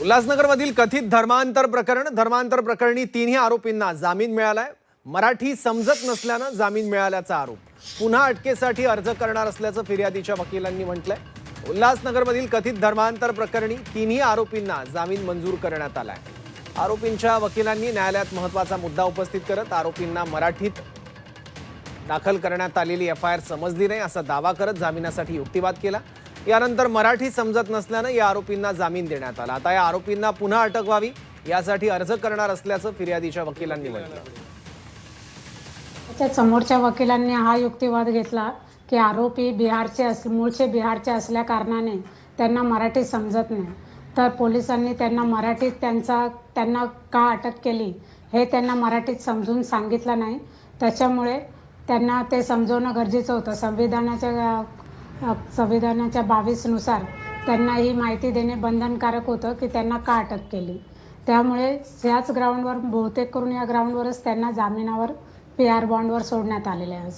उल्हासनगरमधील कथित धर्मांतर प्रकरणी तिन्ही आरोपींना जामीन मिळालाय। मराठी समजत नसल्यानं जामीन मिळाल्याचा आरोप पुन्हा अटकेसाठी अर्ज करणार असल्याचं फिर्यादीच्या वकिलांनी म्हटलंय। उल्हासनगरमधील कथित धर्मांतर प्रकरणी तिन्ही आरोपींना जामीन मंजूर करण्यात आलाय। आरोपींच्या वकिलांनी न्यायालयात महत्त्वाचा मुद्दा उपस्थित करत आरोपींना मराठीत दाखल करण्यात आलेली एफआयआर समजली नाही असा दावा करत जामिनासाठी युक्तिवाद केला। यानंतर मराठी समजत नसल्यानं या आरोपींना जामीन देण्यात आला। आता या आरोपींना पुन्हा अटक व्हावी यासाठी अर्ज करणार असल्याचं फिर्यादीच्या वकिलांनी म्हटलं। त्याच्या समोरच्या वकिलांनी हा युक्तिवाद घेतला की आरोपी मूळचे बिहारचे असल्या कारणाने त्यांना मराठी समजत नाही, तर पोलिसांनी त्यांना मराठीत त्यांना का अटक केली हे त्यांना मराठीत समजून सांगितलं नाही। त्याच्यामुळे त्यांना ते समजवणं गरजेचं होतं। संविधानाच्या 22 नुसार त्यांना ही माहिती देणे बंधनकारक होतं की त्यांना का अटक केली। त्यामुळे याच ग्राउंडवर बहुतेक करून या ग्राउंडवरच त्यांना जामिनावर PR बॉन्डवर सोडण्यात आलेले आहे।